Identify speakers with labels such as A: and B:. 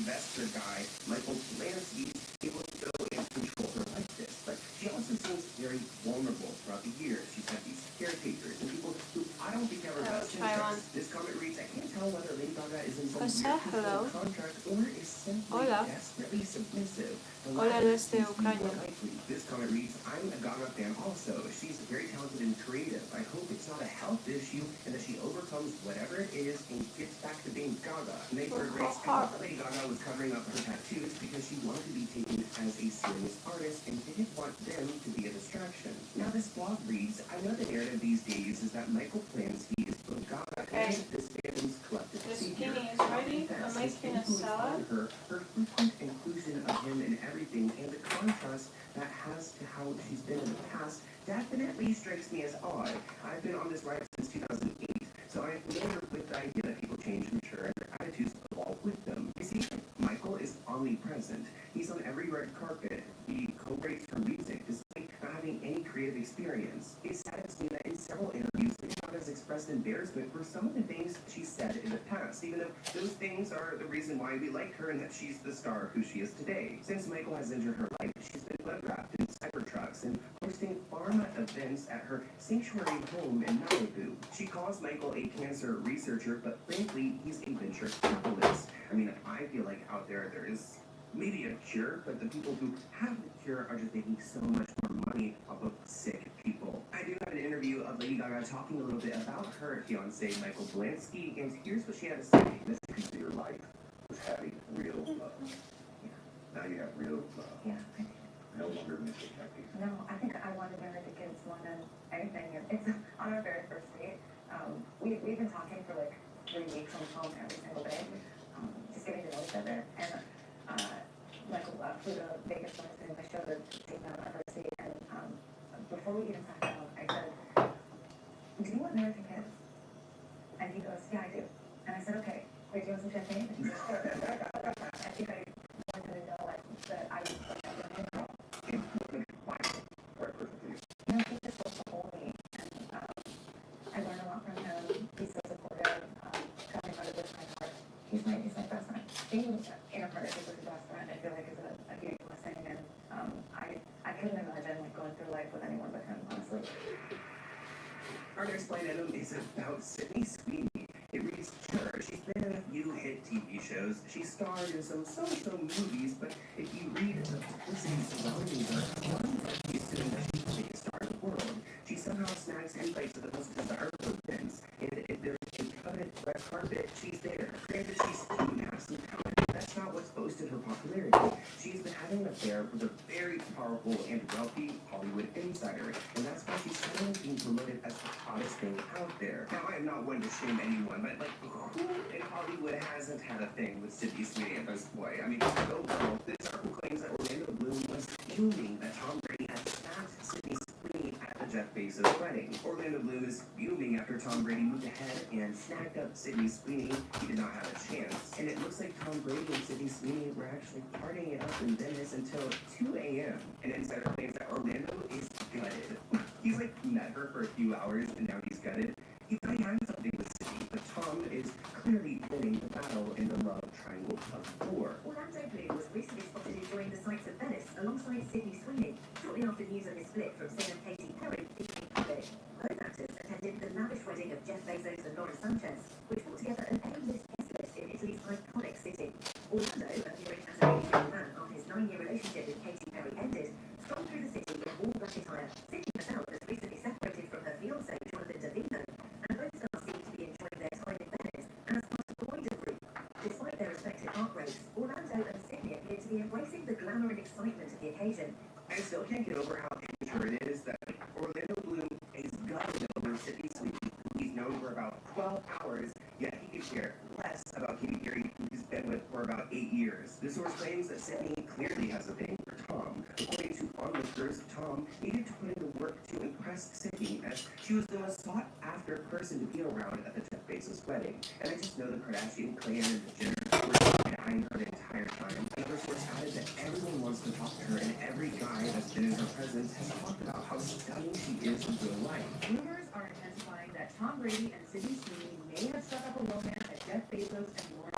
A: investor guy, Michael Lansky, able to go and control her like this. But she also seems very vulnerable throughout the years. She's had these caretakers and people who I don't think ever best interest. This comment reads, I can't tell whether Lady Gaga is in some weird contract or is simply desperately submissive.
B: Hola, no es de Ucrania.
A: This comment reads, I'm a Gaga fan also. She's very talented and creative. I hope it's not a health issue and that she overcomes whatever it is and gets back to being Gaga. Neighbor Grace thought Lady Gaga was covering up her tattoos because she wanted to be taken as a serious artist and didn't want them to be a distraction. Now this blog reads, I know the narrative these days is that Michael Lansky is both Gaga and this fandom's collective savior.
B: The zucchini is ready. I'm making a salad.
A: Her frequent inclusion of him in everything and the contrast that has to how she's been in the past definitely strikes me as odd. I've been on this ride since 2008, so I'm familiar with the idea that people change and mature and their attitudes evolve with them. You see, Michael is omnipresent. He's on every red carpet. He co-writes her music despite not having any creative experience. It saddens me that in several interviews, Lady Gaga has expressed embarrassment for some of the things she said in the past, even though those things are the reason why we like her and that she's the star who she is today. Since Michael has entered her life, she's been web-wrapped in Cybertrucks and hosting pharma events at her sanctuary home in Malibu. She calls Michael a cancer researcher, but frankly, he's a venture capitalist. I mean, I feel like out there is maybe a cure, but the people who have the cure are just making so much more money off of sick people. I do have an interview of Lady Gaga talking a little bit about her fiancé, Michael Lansky, and here's what she had to say.
C: This piece of your life was having real love.
D: Yeah.
C: Now you have real love.
D: Yeah, I do.
C: No longer Mr. Happy.
D: No, I think I wanted to marry the kids more than anything. It's on our very first date. We've been talking for like 3 weeks on the phone every single day, just getting to know each other. And Michael flew to Vegas for my show to take me on my first date. And before we even sat down, I said, "Do you want American kids?" And he goes, "Yeah, I do." And I said, "Okay, are you doing some champagne?" And he goes, "Sure." I think I wanted to know that I was like a young girl. No, he just was the only, and I learned a lot from him. He's so supportive, coming out of this my heart. He's my best friend. Being in a partnership with a best friend, I feel like is a huge blessing, and I couldn't imagine like going through life with anyone but him, honestly.
A: Our next blind item is about Sydney Sweeney. It reads, sure, she's been in a few hit TV shows. She starred in some so-so movies, but if you read the publicity surrounding her, one that she's soon that she's the biggest star in the world. She somehow snags invites to the most desirable events, and if there's a coveted red carpet, she's there. Granted, she's mass and talent. That's not what's boasted her popularity. She's been having an affair with a very powerful and wealthy Hollywood insider, and that's why she's suddenly being promoted as the hottest thing out there. Now, I am not one to shame anyone, but like, who in Hollywood hasn't had a thing with Sydney Sweeney at this point? I mean, go girl. This article claims that Orlando Bloom was fuming that Tom Brady had snapped Sydney Sweeney at the Jeff Bezos wedding. Orlando Bloom is fuming after Tom Brady moved ahead and snagged up Sydney Sweeney. He did not have a chance. And it looks like Tom Brady and Sydney Sweeney were actually partying it up in Venice until 2 a.m. An insider claims that Orlando is gutted. He's like met her for a few hours and now he's gutted. He thought he had something with Sydney, but Tom is clearly winning the battle in the love triangle of war.
E: Orlando Bloom was recently spotted enjoying the sights of Venice alongside Sydney Sweeney, shortly after news of his split from singer Katy Perry became public. Both actors attended the lavish wedding of Jeff Bezos and Lauren Sanchez, which brought together an A-list guest list in Italy's iconic city. Orlando, appearing as a young man after his 9-year relationship with Katy Perry ended, strolled through the city in all-black attire. Sydney herself has recently separated from her fiancé, Jonathan Davino, and both stars seem to be enjoying their time in Venice and as part of the wider group. Despite their respective heartbreaks, Orlando and Sydney appear to be embracing the glamour and excitement of the occasion.
A: I still can't get over how immature it is that Orlando Bloom is gutted over Sydney Sweeney, who he's known for about 12 hours, yet he could care less about Katy Perry, who he's been with for about 8 years. The source claims that Sydney clearly has a thing for Tom. According to onlookers, Tom needed to put in the work to impress Sydney, as she was the most sought-after person to be around at the Jeff Bezos wedding. And I just know the Kardashian clan and the Jenner were behind her the entire time. Another source added that everyone wants to talk to her, and every guy that's been in her presence has talked about how stunning she is in real life.
E: Rumors are intensifying that Tom Brady and Sydney Sweeney may have struck up a romance at Jeff Bezos and Lauren